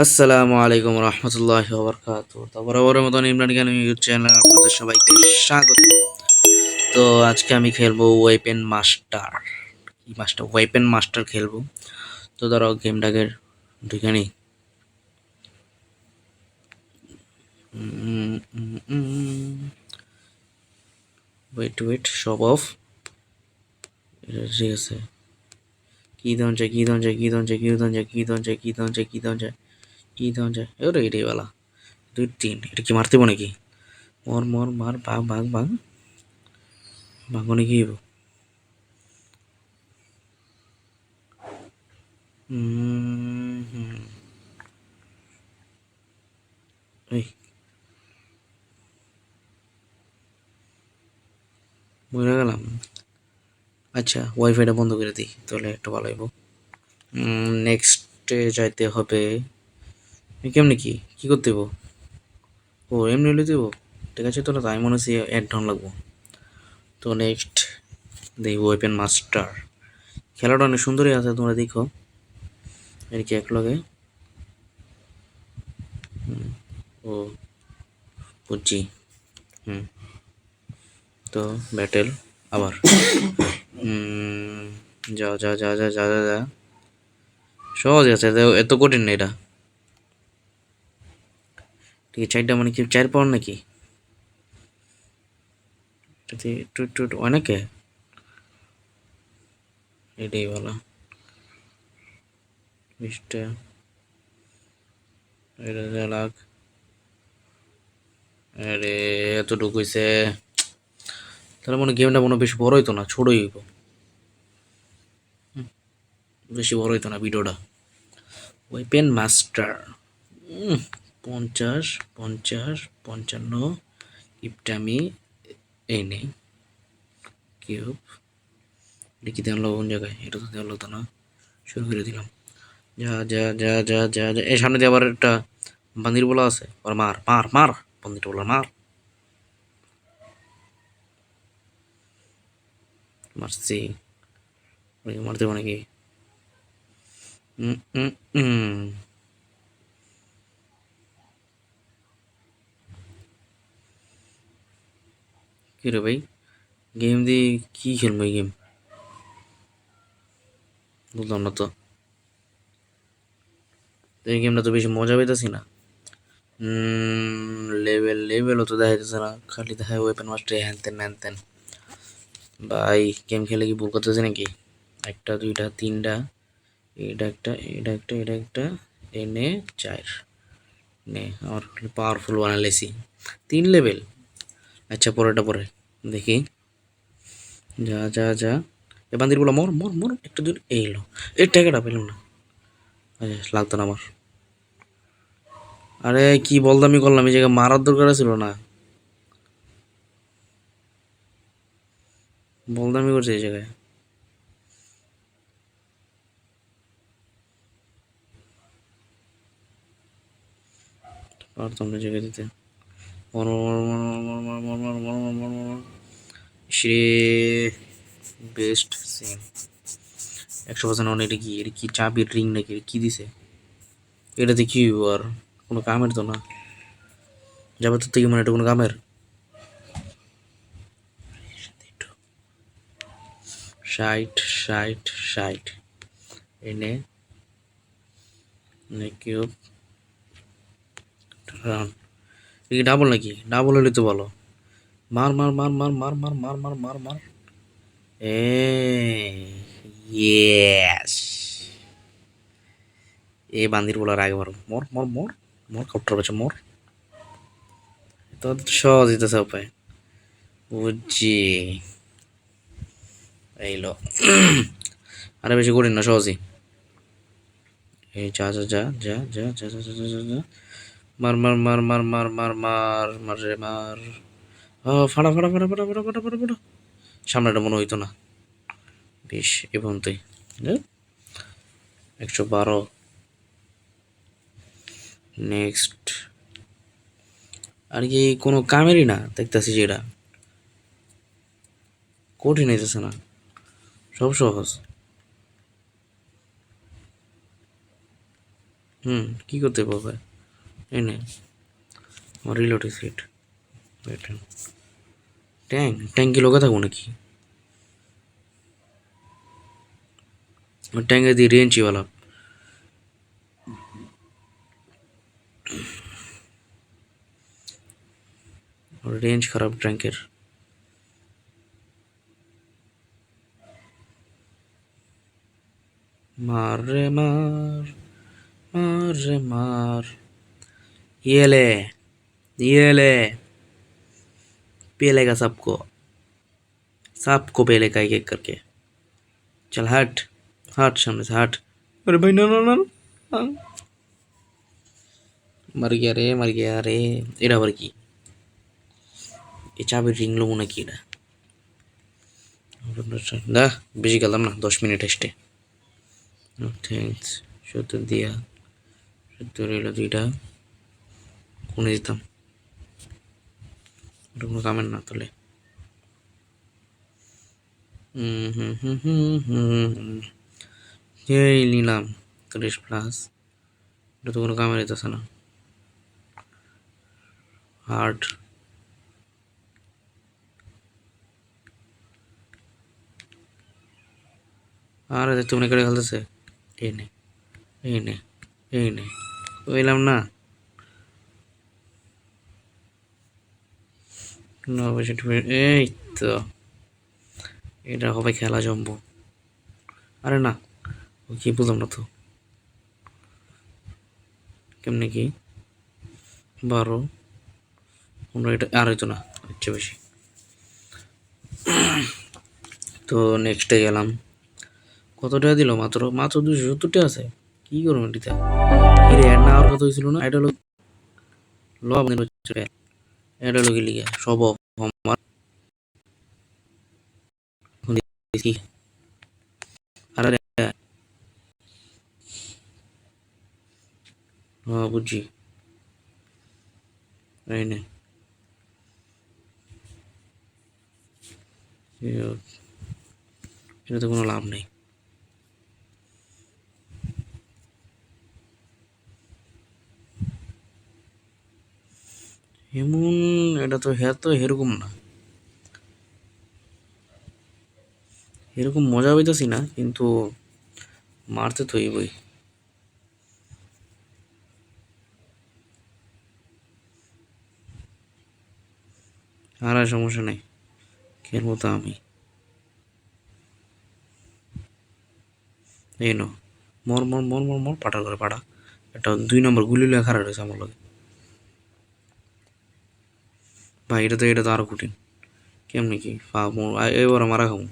আসসালামু আলাইকুম রহমতুল্লাহি ওয়া বারাকাতুহু। তো বরাবরের মতন ইমরান খান ইউটিউব চ্যানেলে আপনাদের সবাইকে স্বাগত। তো আজকে আমি খেলবো ওয়েপেন মাস্টার। ওয়েপেন মাস্টার খেলবো। তো ধরো গেমটাকে ঢুকে নি। Wait shop off. ঠিক আছে। কি ধন যায় ওরে এটাই বলা। 2 3 এটা কি মারতে নাকি? মর মর মার ভাগ ভাগ ভাগ ভাগনে কি হইব? এই বুঝে গেলাম। আচ্ছা, ওয়াইফাইটা বন্ধ করে দিই, তাহলে একটু ভালো হইব। নেক্সটে যাইতে হবে। কেমনি কি করতে হইব? ও এমনি হলে দিব। ঠিক আছে, তোরা তাই মনে হচ্ছে এক ডাউন লাগবো। তো নেক্সট দেখব ওয়েপেন মাস্টার। খেলাটা অনেক সুন্দরই আছে, তোমরা দেখো। এর কি এক লগে ও বুঝছি। হুম। তো ব্যাটেল আবার যা যা যা যা যা যা যা সহজ আছে, এত কঠিন না এটা। ঠিক আছে, চারটা মানে কি 4 পাওয়ার নাকি? এটাতে একটু একটু অনেকে এটাই ভালো। 20টা এটা যা লাখ। আরে এতটুকু হইছে। তাহলে মনে হয় গেমটা মনে হয় বেশি বড় হইতো না, ছোটই হইব। বেশি বড় হইতো না ভিডিওটা। ওয়েপেন মাস্টার 50 50 55 ইপটামি এই নেই। কিউব এটা কি দেওয়া কোন জায়গায়? এটা তো দেওয়া হতো না। শুরু করে দিলাম। যা যা যা যা যা যা এই সামনে দিয়ে আবার একটা বান্দির বলা আছে, আর মার মার মার বান্দির বলা মার। মারছি। মারতে মানে কি? উম উম উম কি রে ভাই, গেম দিয়ে কি খেলবো? এই গেম বুঝলাম না তো। এই গেমটা তো বেশি মজা পাইতেছি না। লেভেলও তো দেখা যাচ্ছে না, খালি দেখা ওয়েপেন মাস্টার হ্যান তেন ম্যান তেন। ভাই গেম খেলে কি ভুল করতেছে নাকি? একটা দুইটা তিনটা, এটা একটা এনে 4 নে আমার পাওয়ারফুল বানাইলেছি 3 লেভেল। আচ্ছা পরেরটা পরে দেখি। যা যা যা এ বান্দির বলা মর মর মর একটা দুই এই এলো। এই টাকাটা পেলাম না। আচ্ছা লাগতো না আমার। আরে কি বলদামি করলাম, এই জায়গায় মারার দরকার ছিল না। বলদামি করছে এই জায়গায়। পারতাম না জায়গায় দিতে। মর মর মর মর মর মর মর মর মর মর মর মর। সে বেস্ট সিন 100% অন। এটা কি চাবির রিং নাকি? এটা কি দিছে? এটাতে কি হইবো আর? কোনো কামের তো না। যাবে তো থেকে মানে এটা কোনো কামের? 60 এনে কিউব রান। এটা কি ডাবল নাকি? ডাবল হলে তো ভালো। মার মার মার মার মার মার মার মার মার মার। এ ইয়েস। এ বান্দির বলার আগে মারো। মর মর মর মর কপ্টার বাচ্চা মর। তো সহজ দিতেছে উপায়। বুঝছি। এইলো। আরে বেশি কঠিন না, সহজই। এই যা যা যা যা যা যা যা যা যা যা মার মার মার মার মার মার মার মার রে মার। ফাটা ফাটা ফাটা ফাটা ফাটা ফাটা ফাটা ফাটা। সামনেটা মনে হইতো না। বেশ এ পর্যন্তই। 112। নেক্সট। আর কি কোনো কামেরই না দেখতেছি, যেটা কঠিন হইতেছে না, সব সহজ। কি করতে পারবে? এই নে আমার রিলোড সেট। ট্যাঙ্কি লোকে থাকবো নাকি? ট্যাঙ্কে দিয়ে রেঞ্চিওয়ালা রেঞ্জ খারাপ ট্যাঙ্কের। मार रे मार, मार रे मार। ये ले पेलेगा सबको, सबको पेलेगा एक एक करके। चल हट, हट सामने से हट। अरे भाई ना ना ना ना। मर गया रे, मर गया रे। এটা আবার কি? এই চাবির রিং লোবো নাকি এটা? না, বেশি গেলাম না, 10 মিনিট এসে। থ্যাংকস। সত্তর দিয়া, সত্তর এলো দুইটা। কোনে দিতাম? ওটা কোনো কামের না তাহলে। এই নিলাম 30+। এটা তো কোনো কামের দিতেছে না। হার্ট আরে দেখতে মনে করে খেলতেছে। এই নে, এই নে, এই নে, কইলাম না। এই তো এটা হবে খেলা জম্বো। আরে না, ও কি বুঝলাম না তো। কেমনে কি 12 15 এটা আর হইতো না, আচ্ছা বেশি। তো নেক্সটে গেলাম। কত টাকা দিল? মাত্র মাত্র 270 টাকা আছে। কি করবো এটিতে? এর অ্যাড না হওয়ার কথা হয়েছিল না? এটা হলো লব হচ্ছে এটা হলো কি লিগে সব আমার দেখি। আরে হ্যাঁ বুঝছি। এই নে এটাতে কোনো লাভ নেই। এমন এটা তো হ্যাঁ তো এরকম না, এরকম মজা পাইতেছি না, কিন্তু মারতে তো হইবই। আর সমস্যা নেই, খেলবো তো আমি। এই নো, মর মর মর মর মর, পাটা করে পাটা। একটা 2 নম্বর গুলি লেখা রয়েছে আমার লগে। ভাই এটা তো আরো কঠিন। কেমনি কি এবার মারা খাবো?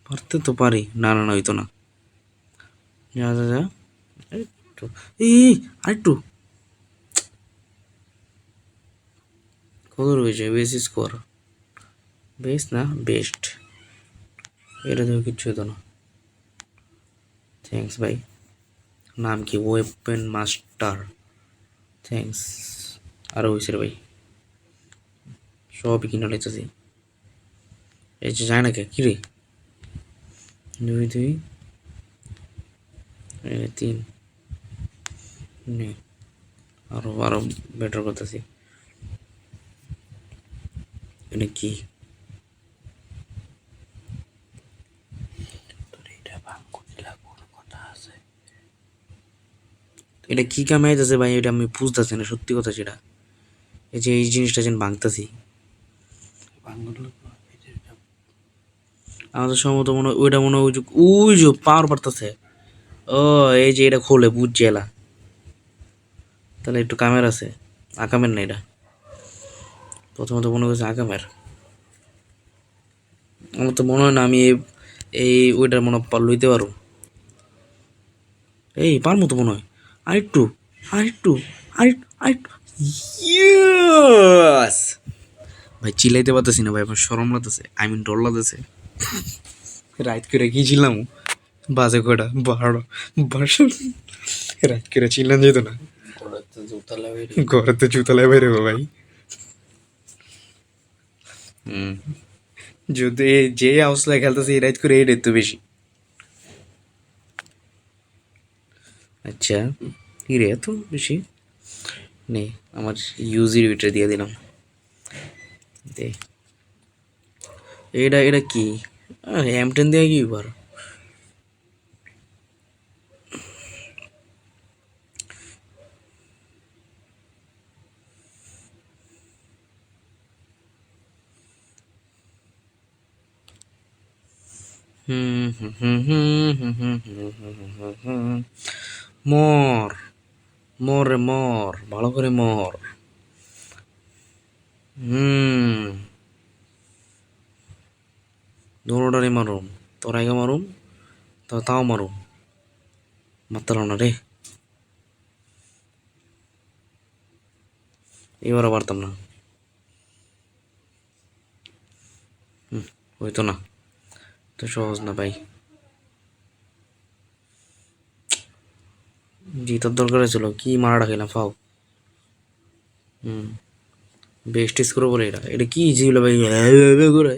পারতে তো পারি, না না না হইতো না। যা যা যা, একটু এই আরেকটু। কত রয়েছে? বেস স্কোর, বেস না বেস্ট। এটা তো কিচ্ছু হতো না। থ্যাংকস ভাই। নাম কি? Weapon master. থ্যাংকস। আরও হয়েছে রে ভাই, সবই কিনে নিতেছি। এই যে যায় না কে কি রে? 2 2 3 নে, আরো আরো বেটার করতেছি। এটা কি? এটা কি কামে আইতেছে ভাই? এটা আমি বুঝতেছি না সত্যি কথা। সেটা এই যে এই জিনিসটা যেন ভাঙতেছি, আমাদের সম্ভবত মনে হয় ওইটা মনে হয় ওই যে পাওয়ার পারতেছে। ও এই যে এটা খোলে বুঝছে এলা, তাহলে একটু কামের আছে। আকামের না এটা, প্রথমত মনে করছে আকামের। আমার তো মনে হয় না আমি এই ওইটার মনে লইতে পারবো। এই পারবো তো মনে হয়। আরেকটু, আরেকটু, আরেকটু। ইয়েস ভাই, চিল্লাইতে পারতেছি না ভাই, আমার শরম লাগতেছে, আই মিন ডর লাগতেছে। রাত করে গিয়েছিলাম, বাজে কটা 12 রাত করে চিল্লান যেত না। ঘরে তো জুতালাই বেরোবো ভাই। যদি যে হাউসলায় খেলতেছে এই রাত করে এই তো বেশি। আচ্ছা কি রে এত বেশি? নে আমার ইউজির ভিতরে দিয়ে দিলাম। দে এটা এটা কি? M10 দিয়ে কি এবার? মর মর রে মর, ভালো করে মর। হুম, দৌড়ারে মারুম, তোর আগে মারুম, তো তাও মারুম, মারতাম না রে, এবারও পারতাম না। হইতো না, তো সহজ না ভাই। জিতার দরকার ছিল, কি মারাটা খেলাম ফাও। হুম, বেস্ট স্কোর বলে এটা, এটা কি ছিল ভাই করে।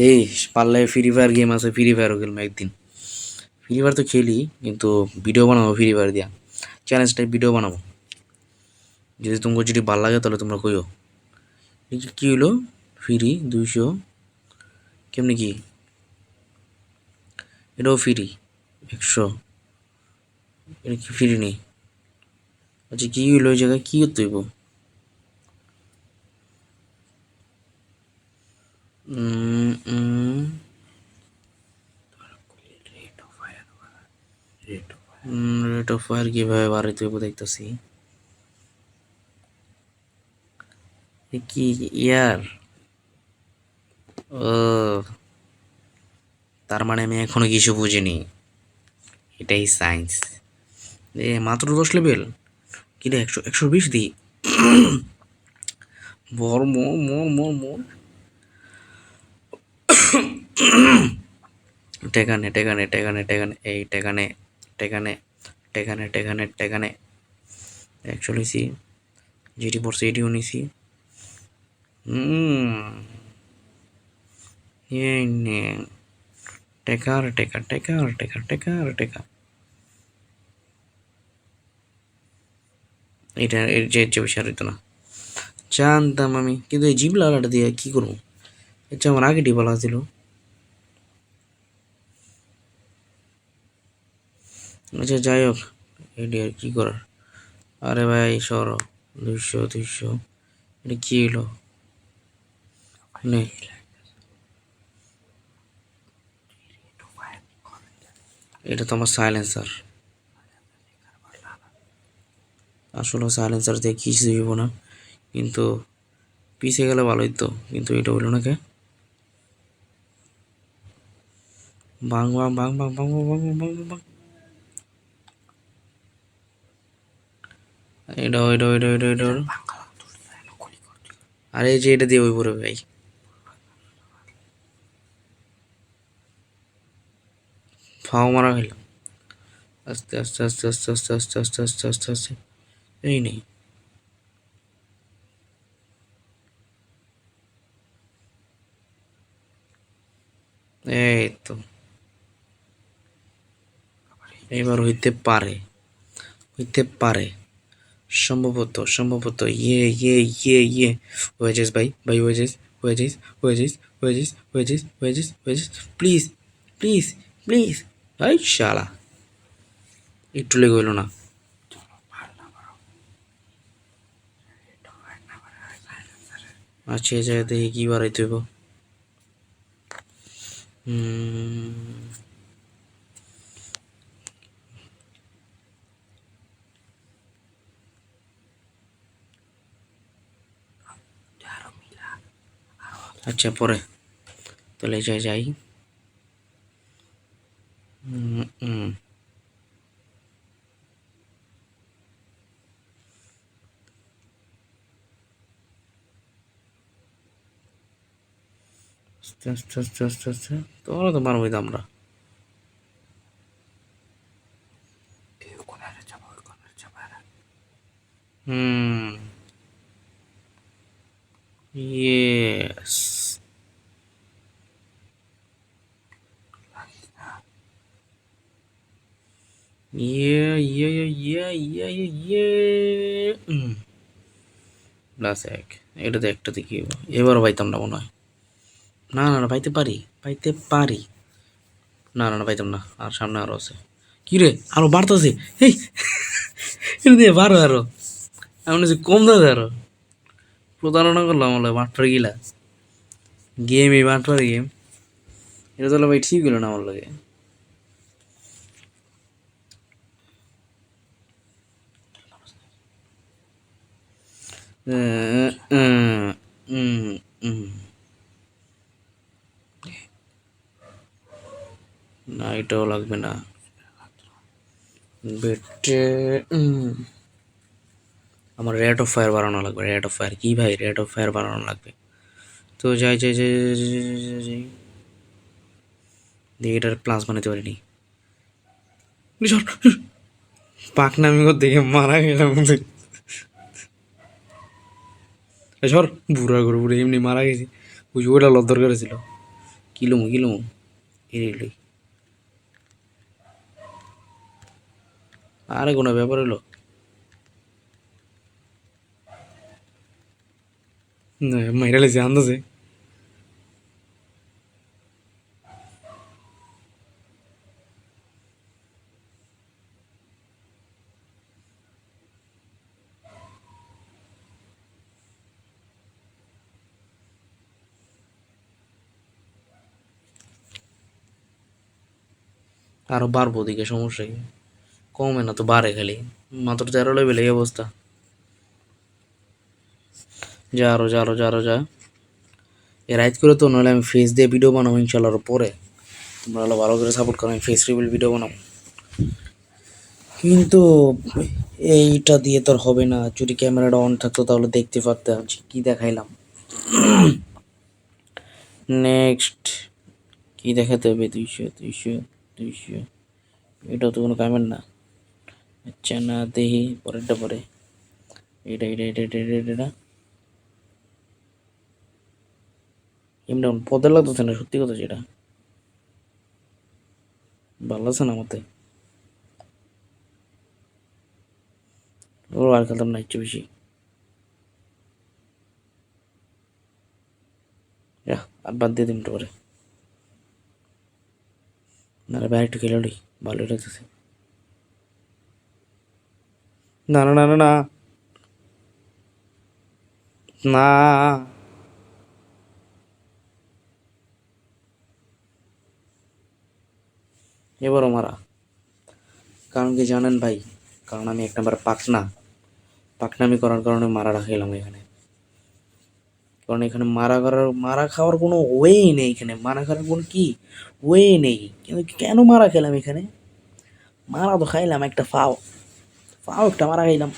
এই পারলে ফ্রি ফায়ার গেম আছে, ফ্রি ফায়ারও খেলবো একদিন। ফ্রি ফায়ার তো খেলি, কিন্তু ভিডিও বানাবো ফ্রি ফায়ার দিয়া, চ্যালেঞ্জ টাইপ ভিডিও বানাবো। যদি তোমাকে যদি ভালো লাগে তাহলে তোমরা কইও। কি হইলো? ফ্রি 200, কেমনি কি? এটাও ফ্রি 100, এটা কি ফ্রি নেই? আচ্ছা কি হইলো ওই জায়গায়, কি করতে হইব? রেট অফ ফায়ার কিভাবে বাড়াইতে হইব দেখতেছি। কি ইয়ার? ও, তার মানে আমি এখনো কিছু বুঝিনি, এটাই সায়েন্স। মাত্র 10 লেভেল, কিরে 120 দিই। বর মোর মোর মোর মোর টেকানে টেকানে টেকানে টেকানে এই টেকানে টেকানে টেকানে টেকানে টেকানে 100 নিছি, যেটি পড়ছে এটিও নিছি। হুম, এই নে টেকার টেকা টেকার টেকা টেকার টেকা। এটা এর যে বেশি আর হইতো না, জানতাম আমি, কিন্তু এই জিপ লাগাটা দিয়ে কি করবো? এটা আমার আগে ডিবালা ছিল। আচ্ছা যাই হোক, এটি আর কি করার। আরে ভাই সর, 200 এটা কি হলো? নে এটা তো আমার সাইলেন্সার, আসলে সাইলেন্সার দিয়ে কিছু দিব না, কিন্তু পিছিয়ে গেলে ভালোই তো, কিন্তু এটা হইলো না কে? বাং বাং বাং বাং বাং বাং বাং বাং বাং বাং। এটা এটা এটা এটা এটা আরে এই যে এটা দিয়ে ওই পরে ভাই, ফাও মারা খেলাম। আস্তে আস্তে আস্তে আস্তে আস্তে আস্তে আস্তে আস্তে আস্তে আস্তে, এই নেই। এই তো, এবার হইতে পারে, হইতে পারে, সম্ভবত সম্ভবত, ইয়ে ওয়েজেস ভাই ভাই wages wages wages wages wages wages wages, please please please. ভাই শালা একটু লেগে হইলো না। আচ্ছা এই জায়গা দেখি কি বাড়াইতে হইব। আচ্ছা পরে, তাহলে যাই যাই। হুম, হুম। আস্তে আস্তে আস্তে আস্তে আস্তে, তোরা তো মারবই তো আমরা। হুম, ইয়েস। ইয়ে ইয়ে ইয়ে ইয়ে ইয়ে ইয়ে প্লাস এক, এটাতে একটা দেখি এবারও পাইতাম না মনে হয়। না না না, পাইতে পারি, পাইতে পারি। না না না, পাইতাম না। আর সামনে আরো আছে। কি রে, আরো বাড়তেছে। এই এটা দিয়ে বারো আরো, এমন যে কম দাদা আরো। প্রতারণা করলাম বলে মাঠটা গিলা গেম, এই মাঠটার গেম। এটা তাহলে ভাই ঠিক হলো না আমার লাগে। না এটাও লাগবে না। বেটে আমার রেট অফ ফায়ার বাড়ানো লাগবে। রেট অফ ফায়ার কি ভাই, রেট অফ ফায়ার বাড়ানো লাগবে। তো যাই যাই যাই যাই, যাই, যাই, যাই। দেখি এটার প্লাস বানাতে পারিনি। পাকনামি করতে গিয়ে মারা গেলাম। সর, বুড়া করে বুড়ে এমনি মারা গেছি। বুঝি ওটা লদ দরকার ছিল। কিলুম কিলুম এই, আরে কোনো ব্যাপার হলো না, মাইরা লেছে আন্দাজে। আরো বাড়বো দিকে, সমস্যা কি? কমে না তো, বাড়ে খালি। মাত্র 13 লেভেল, এই অবস্থা। যা আরো যা আরো যা আরো যা। এ রাইট করে তো, নাহলে আমি ফেস দিয়ে ভিডিও বানাবো ইনশাল্লাহ আরো পরে। তোমরা হলো ভালো করে সাপোর্ট করো, আমি ফেস রিভিল ভিডিও বানাবো। কিন্তু এইটা দিয়ে তোর হবে না। যদি ক্যামেরাটা অন থাকতো তাহলে দেখতে পারতে আছি কি দেখাইলাম। নেক্সট কি দেখাতে হবে? 200 200 200। এটা তো কোনো কামের না। আচ্ছা না, দেখি পরেরটা পরে। এটা এটা এটা এটা এটা এটা এমনি পদে লাগতেছে না, সত্যি কথা যেটা। ভালো লাগছে না আমাতে। ও আর খেলতাম না ইচ্ছে বেশি। আর বাদ দিয়ে দিন একটু পরে। না রে ভাই, একটু খেলে উঠি, ভালোই লাগতেছে। না না না না না না, এবারও মারা। কারণ কি জানেন ভাই? কারণ আমি এক নাম্বার পাকনামি করার কারণে মারাটা খেলাম এখানে। কারণ এখানে মারা খাওয়ার কোনো ওয়ে নেই। এখানে মারা খাওয়ার কোনো কি ওয়ে নেই, কিন্তু কেন মারা খেলাম এখানে? মারা তো খাইলাম একটা ফাও, ফাও একটা মারা খাইলাম।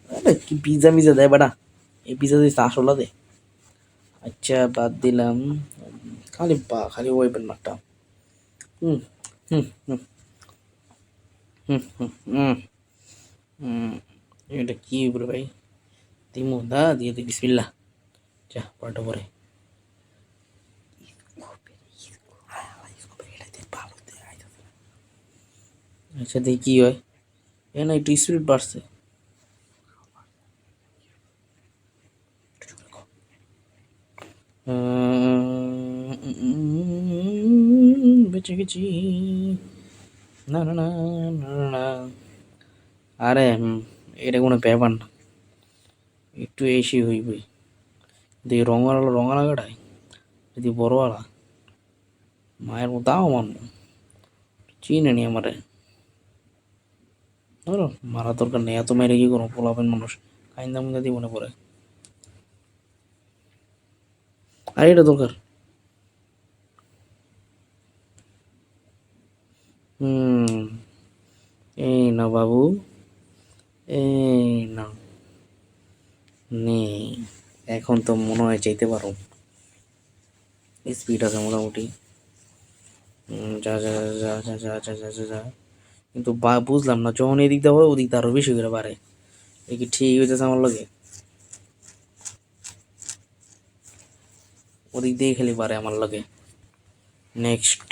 আরে কি পিজা মিজা দেয় বেটা, এই পিজা দিয়ে আসলা দে। আচ্ছা বাদ দিলাম। খালি খালি ওয়েপেন মারটা। হুম হুম হুম হুম হুম হুম হুম। এটা কি বলে ভাই? দিমু দা দিয়ে দি বিসমিল্লাহ। যা পরটা পরে। আচ্ছা দেখি কি হয়। এ না একটু স্পিড বাড়ছে। বেঁচে গেছি। না না না না না। আরে এটা কোনো ব্যাপার না, একটু এসি হইবই। দেখি রঙা লাগাটাই যদি বড়ওয়ালা মায়ের মতো তাও মানবো। চিনে নি আমারে, ধরো মারা দরকার নেই। এত মেরে কি কোনো পোলাপেন মানুষ কাইন্দা মুন্দা দিয়ে মনে পড়ে। আর এটা দরকার। হুম, এই না বাবু, এই না নেই। এখন তো মনে হয় চাইতে পারো, স্পিড আছে মোটামুটি। যা যা যা যা যা যা যা যা যা। কিন্তু বুঝলাম না, যখন এদিক দিয়ে হয় ওদিক দিয়ে আরো বেশি করে বাড়ে। এ কি ঠিক হইতেছে আমার লগে? ওদিক দিয়ে খালি বাড়ে আমার লগে। নেক্সট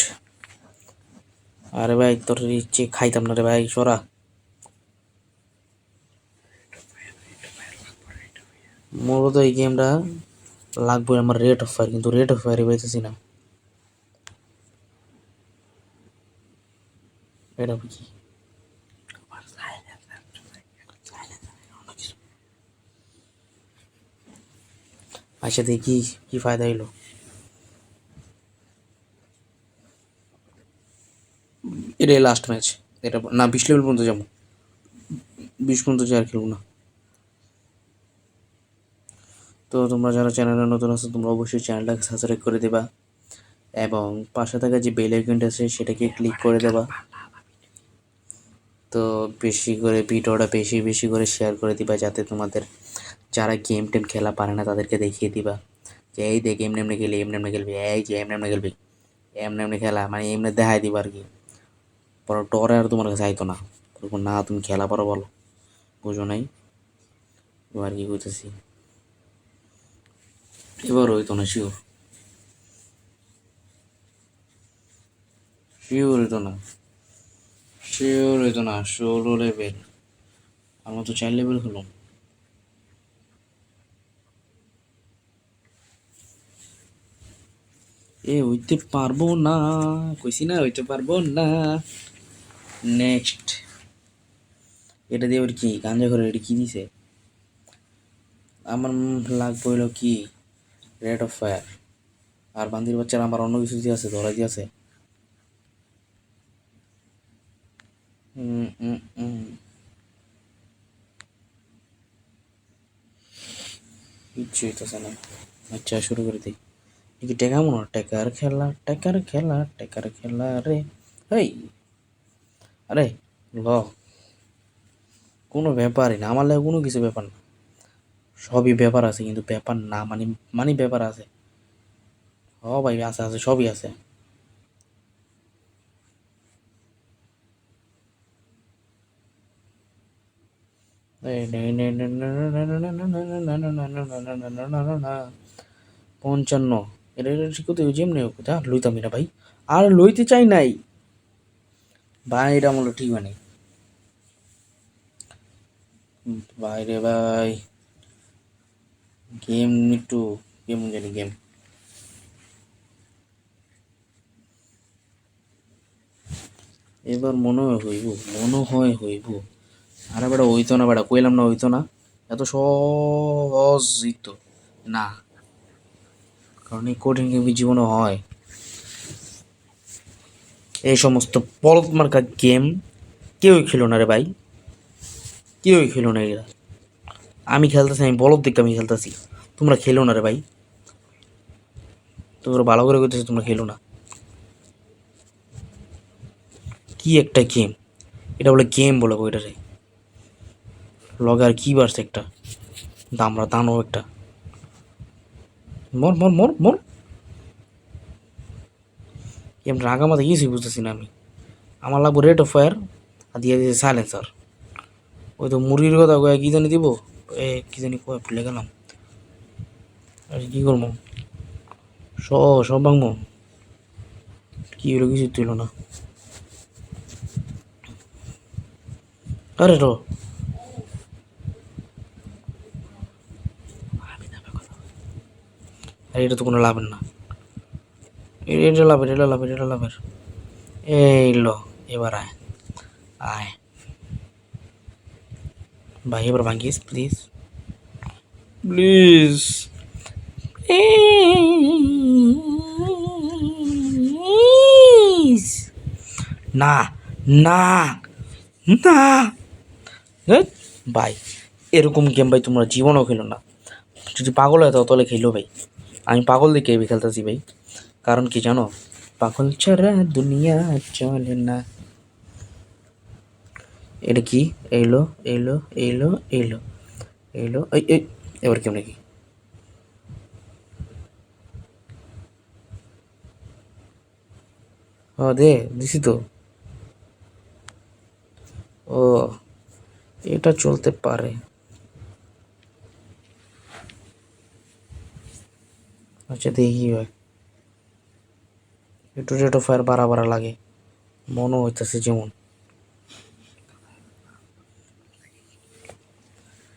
আরে ভাই তোর ইচ্ছে খাইতাম না রে ভাই, সরা। মূলত এই গেমটা লাগবে আমার রেট অফ ফায়ার, কিন্তু রেট অফ ফায়ারই পাইতেছি না। এটা কি? আচ্ছা দেখি কি কি ফায়দা হইলো। এটাই লাস্ট ম্যাচ। এটা না 20 লেভেল পর্যন্ত যাবো, 20 পর্যন্ত যাই আর খেলবো না। তো তোমরা যারা চ্যানেলে নতুন আছো তোমরা অবশ্যই চ্যানেলটাকে সাবস্ক্রাইব করে দেবা এবং পাশে থাকা যে বেল আইকনটা আছে সেটাকে ক্লিক করে দেবা। তো বেশি করে ভিডিওটা বেশি বেশি করে শেয়ার করে দিবা, যাতে তোমাদের যারা গেম টেম খেলা পারে না তাদেরকে দেখিয়ে দিবা যে এই দেখ এমনি এমনি খেলি, এমনি এমনি খেলবি, এই যে এমনি এমনি খেলবি, এমনি এমনি খেলা, মানে এমনি দেখাই দিবা আর কি। পরে ডরে আর তোমার কাছে আইতো না, তখন না তুমি খেলা পারো বলো, বুঝো নাই এবার কি কইতেছি। এবার হইতো না, শিওর শিওর হইতো না, শিওর হইতো না। 16 লেভেল, আমার তো 4 লেভেল হলো। এ হইতে পারবো না, কইছি না হইতে পারবো না। নেক্সট এটা দিয়ে ওর কি গাঞ্জা করে, এটা কি দিছে? আমার লাগবে হইলো কি রেট অফ ফায়ার। আর বান্দির বাচ্চারা আমার অন্য কিছু দিয়ে আছে, ধরা দিয়ে আছে। উম, উম, উম। কিচ্ছু হইতেছে না। আচ্ছা শুরু করে দিই। কি টেকা মনে হয়? টেকার খেলা, টেকার খেলা, টেকার খেলা রে। হেই, আরে ল, কোনো ব্যাপারই না আমার লাগে, কোনো কিছু ব্যাপার না। সবই ব্যাপার আছে, কিন্তু ব্যাপার না মানে, মানে ব্যাপার আছে। ও ভাই আছে আছে, সবই আছে। এই 55, এটা এটা ঠিক করতে যেমনি হোক যা লইতামই না ভাই, আর লইতে চাই নাই ভাই, এটা আমার ঠিক মানে ভাই রে ভাই। গেম একটু কেমন জানি গেম। এবার মনে হয় হইব, মনে হয় হইব। আরে বেটা হইতো না, বেটা কইলাম না হইতো না, এত সহজ তো না, কারণ এই কঠিন গেম জীবনে হয়। এই সমস্ত বলদ মার্কা গেম কেউই খেলো না রে ভাই, কেউই খেলো না এরা। আমি খেলতেছি, আমি বলদ দেখতে আমি খেলতেছি, তোমরা খেলো না রে ভাই। তোমরা ভালো করে করতেছি, তোমরা খেলো না। কি একটা গেম, এটা বলে গেম বলে ওইটারে? লগে আর কি বাড়ছে একটা দামড়া দানও একটা। মর মর মর মর। গেম রাগা মাথা কিছুই বুঝতেছি না আমি। আমার লাগবো রেট অফ ফায়ার, আর দিয়ে দিয়েছে সাইলেন্সার। ওই তো মুরগির কথা কয়ে কি জানি দিব, এ কি জানি কয়ে ভুলে গেলাম। আর কি করবো, সব ভাঙবো, কি হলো কিছু তুইল না। আরে রো, আরে এটা তো কোনো লাভের না। এটা লাভের, এটা লাভের, এটা লাভের। এই লো, এবার আয়, আয় ভাই, এবার ভাঙ্গিস প্লিজ, প্লিজ। না না না, ধ্যাৎ, ভাই এরকম গেম ভাই তোমরা জীবনেও খেলো না। যদি পাগল হয় তাহলে খেলো ভাই। আমি পাগল দেখে এই খেলতেছি ভাই, কারণ কি জানো, পাগল ছাড়া দুনিয়া চলে না। এটা কি? এইলো এইলো এইলো এইলো এইলো, এই এই এবার কেমন কি? ও দে, দিছি তো। ও, এটা চলতে পারে। আচ্ছা দেখি কি হয়, একটু রেট অফ ফায়ার বাড়া বাড়া লাগে, মনে হইতেছে যেমন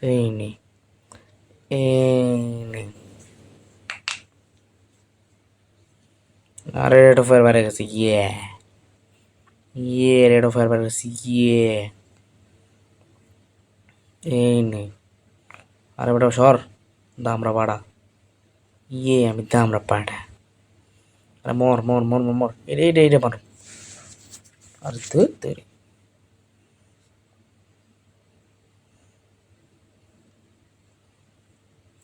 এই নেই এই নেই। আরে রেড অফ ফায়ার বাইরে গেছে রেড অফ ফায়ার বাইরে গেছে এই নেই। আরে বেটা সর, দামরা বাড়া আমি দামরা পাঠা। আরে মর মর মর মর মর, এটা মার। আরে ধুর তেরি,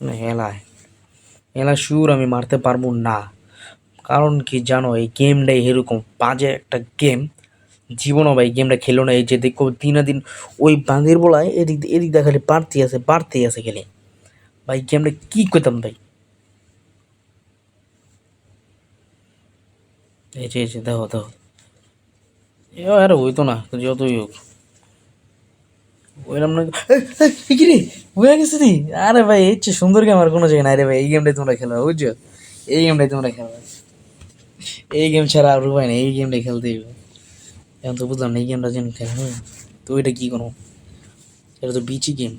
না হেলায় হেলা শিওর আমি মারতে পারবো না। কারণ কি জানো, এই গেমটাই এরকম বাজে একটা গেম। জীবনও ভাই গেমটা খেলো না। এই যে দেখো দিন ওই বাঁধের বলায় এদিক এদিক দিয়ে খালি বাড়তেই আছে খেলে। ভাই গেমটা কি করতাম ভাই। এই যে দেখো দেখো, আরে হইতো না যতই হোক, ওইরকম না। কি রে হয়ে গেছে দি। আরে ভাই এর চেয়ে সুন্দর গেম আর কোনো জায়গায় নাই রে ভাই। এই গেমটাই তোমরা খেলো বুঝছো, এই গেমটাই তোমরা খেলো। এই গেম ছাড়া আর উপায় নেই, এই গেমটাই খেলতেই হবে। এখন তো বুঝলাম না এই গেমটা যেন খেলে তো এটা কি কোনো, এটা তো বিচি গেম।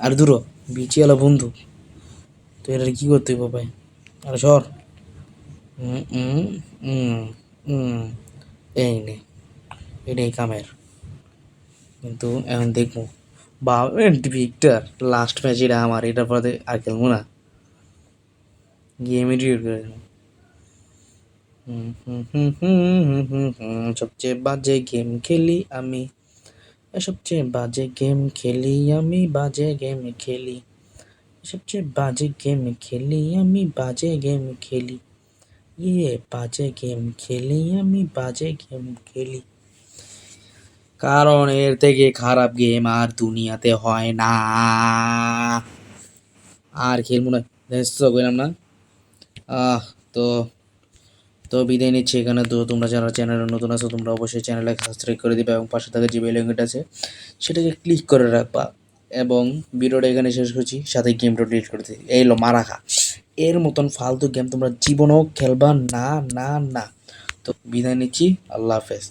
আর দূর বিচি ওলা বন্ধু, তো এটা কি করতে হবে ভাই। আরে সর। হুম হুম হুম হুম, এই নে, এটাই কামের। কিন্তু এখন দেখবো বা ভিক্টর লাস্ট ম্যাচ এটা আমার, এটার পরে আর খেলবো না। গেমই ডিলিট করে দেবো। সবচেয়ে বাজে গেম খেলি আমি, সবচেয়ে বাজে গেম খেলি আমি, বাজে গেম খেলি, সবচেয়ে বাজে গেম খেলি আমি, বাজে গেম খেলি, বাজে গেম খেলি আমি, বাজে গেম খেলি। কারণ এর থেকে খারাপ গেম আর দুনিয়াতে হয় না। আর খেলবো না, দেখছো কইলাম না। আহ তো তো বিদায় নিচ্ছি এখানে। তো তোমরা যারা চ্যানেলে নতুন আছো তোমরা অবশ্যই চ্যানেলটাকে সাবস্ক্রাইব করে দিবে এবং পাশে থাকা যে বেল আইকনটা আছে সেটাকে ক্লিক করে রাখবা। এবং ভিডিওটা এখানে শেষ করছি, সাথে গেমটা ডিলিট করে দিই। এই লো মারা খা, এর মতন ফালতু গেম তোমরা জীবনেও খেলবা না না না। তো বিদায় নিচ্ছি, আল্লাহ হাফেজ।